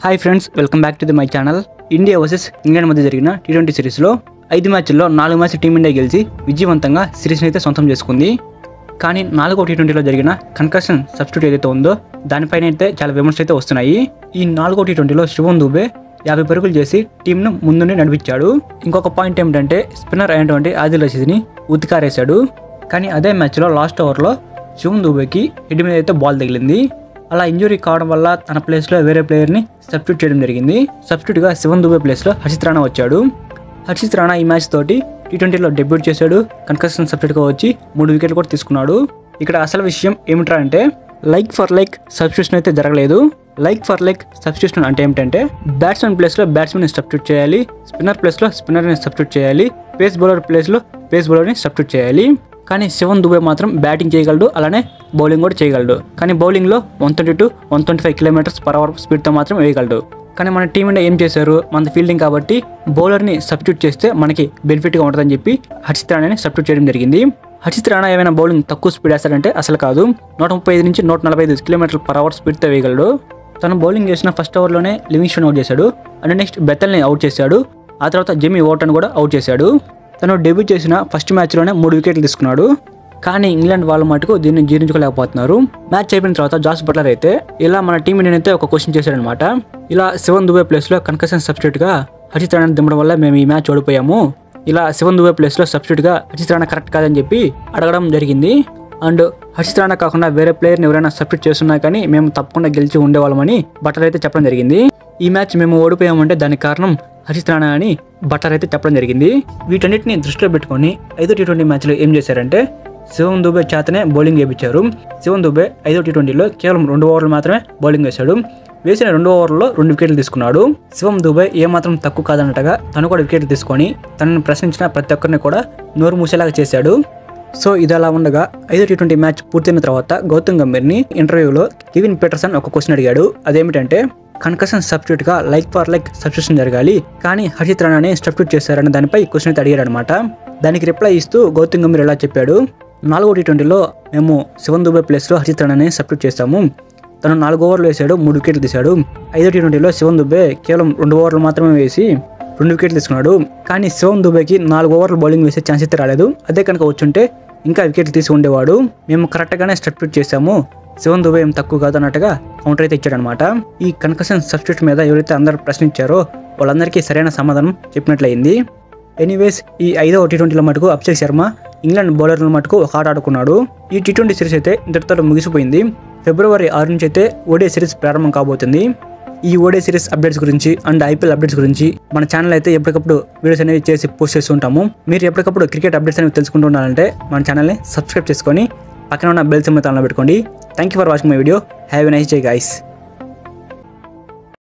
Hi friends, welcome back to my channel. India versus England మధ్య జరిగిన T20 సిరీస్లో 5 మ్యాచ్ల్లో 4 మ్యాచ్లు టీమిండియా గెలిచి విజయవంతంగా సిరీస్ని అయితే సొంతం చేసుకుంది. కానీ 4వ టీ20లో జరిగిన కన్కషన్ సబ్స్టిట్యూట్ ఏదైతే ఉందో దానిపైన అయితే చాలా విమర్శలు అయితే వస్తున్నాయి. ఈ 4వ టీ20లో శివం దూబే 50 పరుగులు చేసి టీంను ముందునే నడిపించాడు. ఇంకొక పాయింట్ ఏమిటంటే స్పిన్నర్ అయినటువంటి ఆదిల్ రషీద్ని ఉతికారేశాడు. కానీ అదే మ్యాచ్లో లాస్ట్ ఓవర్లో శివం దూబేకి హెడ్ మీద అయితే బాల్ తగిలింది. అలా ఇంజురీ కావడం వల్ల తన ప్లేస్లో వేరే ప్లేయర్ని సబ్స్టిట్యూట్ చేయడం జరిగింది. సబ్స్టిట్యూట్గా శివం దూబే ప్లేస్లో హర్షిత్ రాణా వచ్చాడు. హర్షిత్ రాణా ఈ మ్యాచ్ తోటి టీ20లో డెబ్యూట్ చేశాడు. కన్కషన్ సబ్స్టిట్యూట్గా వచ్చి 3 వికెట్లు కూడా తీసుకున్నాడు. ఇక్కడ అసలు విషయం ఏమిట్రా అంటే లైక్ ఫర్ లైక్ సబ్స్టిట్యూషన్ అయితే జరగలేదు. లైక్ ఫర్ లైక్ సబ్స్టిట్యూషన్ అంటే ఏమిటంటే బ్యాట్స్మెన్ ప్లేస్లో బ్యాట్స్మెన్ని సబ్స్టిట్యూట్ చేయాలి, స్పిన్నర్ ప్లేస్లో స్పిన్నర్ని సబ్స్టిట్యూట్ చేయాలి, పేస్ బౌలర్ ప్లేస్లో పేస్ బౌలర్ని సబ్స్టిట్యూట్ చేయాలి. కానీ శివం దూబే మాత్రం బ్యాటింగ్ చేయగలడు, అలానే బౌలింగ్ కూడా చేయగలడు. కానీ బౌలింగ్లో 130 to 125 km/h స్పీడ్తో మాత్రం వేయగలడు. కానీ మన టీమిండియా ఏం చేశారు, మన ఫీల్డింగ్ కాబట్టి బౌలర్ని సబ్స్టిట్యూట్ చేస్తే మనకి బెనిఫిట్గా ఉంటుందని చెప్పి హర్షిత్ రాణాని సబ్స్టిట్యూట్ చేయడం జరిగింది. హర్షిత్ రాణా ఏమైనా బౌలింగ్ తక్కువ స్పీడ్ వేస్తాడంటే అసలు కాదు. 135 నుంచి 145 km/h స్పీడ్తో వేయగలడు. తను బౌలింగ్ చేసిన ఫస్ట్ ఓవర్లోనే లివింగ్స్టన్ అవుట్ చేశాడు, అండ్ నెక్స్ట్ బెతల్ని అవుట్ చేశాడు. ఆ తర్వాత జెమీ ఓటన్ కూడా అవుట్ చేశాడు. తను డెబ్యూట్ చేసిన ఫస్ట్ మ్యాచ్లోనే 3 వికెట్లు తీసుకున్నాడు. కానీ ఇంగ్లాండ్ వాళ్ళ మటుకు దీన్ని జీర్ణించుకోలేకపోతున్నారు. మ్యాచ్ అయిపోయిన తర్వాత జాస్ బట్లర్ అయితే ఇలా మన టీం ఇండియన్ అయితే ఒక క్వశ్చన్ చేశాడనమాట. ఇలా శివం దూబే ప్లేస్లో కన్కషన్ సబ్స్టిట్యూట్గా హర్షిత్ రాణాని దింపడం వల్ల మేము ఈ మ్యాచ్ ఓడిపోయాము. ఇలా శివం దూబే ప్లేస్లో సబ్స్టిట్యూట్గా హర్షిత్ రాణా కరెక్ట్ కాదని చెప్పి అడగడం జరిగింది. అండ్ హర్షిత్ రాణా కాకుండా వేరే ప్లేయర్ని ఎవరైనా సబ్స్టిట్యూట్ చేస్తున్నా కానీ మేము తప్పకుండా గెలిచి ఉండేవాళ్ళమని బట్లర్ అయితే చెప్పడం జరిగింది. ఈ మ్యాచ్ మేము ఓడిపోయామంటే దానికి కారణం హర్షిత్ రాణా అని బట్లర్ అయితే చెప్పడం జరిగింది. వీటన్నిటిని దృష్టిలో పెట్టుకొని 5వ టీ20 మ్యాచ్లో ఏం చేశారంటే శివం దూబే చేతనే బౌలింగ్ వేయించారు. శివం దూబే 5వ టీ20లో కేవలం 2 ఓవర్లు మాత్రమే బౌలింగ్ వేశాడు. వేసిన 2 ఓవర్లలో 2 వికెట్లు తీసుకున్నాడు. శివం దూబే ఏమాత్రం తక్కువ కాదన్నట్టుగా తను కూడా వికెట్లు తీసుకొని తనను ప్రశ్నించిన ప్రతి ఒక్కరిని కూడా నోరు మూసేలాగా చేశాడు. సో ఇది అలా ఉండగా 5వ టీ20 మ్యాచ్ పూర్తయిన తర్వాత గౌతమ్ గంభీర్ని ఇంటర్వ్యూలో కెవిన్ పీటర్సన్ ఒక క్వశ్చన్ అడిగాడు. అదేమిటంటే కన్కషన్ సబ్స్టిట్యూట్గా లైక్ ఫర్ లైక్ సబ్స్టిట్యూషన్ జరగాలి, కానీ హర్షిత్ రాణాని సబ్స్టిట్యూట్ చేశారన్న దానిపై క్వశ్చన్ అయితే అడిగాడు అనమాట. దానికి రిప్లై ఇస్తూ గౌతమ్ గంభీర్ ఇలా చెప్పాడు, 4వ టీ20లో మేము శివం దూబే ప్లేస్లో హర్షిత్ రాణాని సబ్స్టిట్యూట్ చేస్తాము. తను 4 ఓవర్లు వేశాడు, 3 వికెట్లు తీశాడు. 5వ టీ20లో శివం దూబే కేవలం 2 ఓవర్లు మాత్రమే వేసి 2 వికెట్లు తీసుకున్నాడు. కానీ శివం దూబేకి 4 ఓవర్లు బౌలింగ్ వేసే ఛాన్స్ అయితే రాలేదు. అదే కనుక వచ్చుంటే ఇంకా వికెట్లు తీసి ఉండేవాడు. మేము కరెక్ట్గానే సబ్స్టిట్యూట్ చేశాము, శివం దూబే ఏం తక్కువ కాదు అన్నట్టుగా కౌంటర్ అయితే ఇచ్చాడనమాట. ఈ కన్కషన్ సబ్స్టిట్యూట్ మీద ఎవరైతే అందరూ ప్రశ్నించారో వాళ్ళందరికీ సరైన సమాధానం చెప్పినట్లయింది. ఎనీవేస్ ఈ 5వ టీ20లో మటుకు అభిషేక్ శర్మ ఇంగ్లాండ్ బౌలర్ల మటుకు ఒక ఆట ఆడుకున్నాడు. ఈ టీ20 సిరీస్ అయితే ఇంతటితో ముగిసిపోయింది. ఫిబ్రవరి 6 నుంచి అయితే ఓడే సిరీస్ ప్రారంభం కాబోతుంది. ఈ ఓడే సిరీస్ అప్డేట్స్ గురించి అండ్ ఐపీఎల్ అప్డేట్స్ గురించి మన ఛానల్ అయితే ఎప్పటికప్పుడు వీడియోస్ అనేవి చేసి పోస్ట్ చేస్తుంటాము. మీరు ఎప్పటికప్పుడు క్రికెట్ అప్డేట్స్ అనేవి తెలుసుకుంటున్నారంటే మన ఛానల్ని సబ్స్క్రైబ్ చేసుకొని పక్కన ఉన్న బెల్ సింబల్ ఆన్లో పెట్టుకోండి. Thank you for watching my video. Have a nice day guys.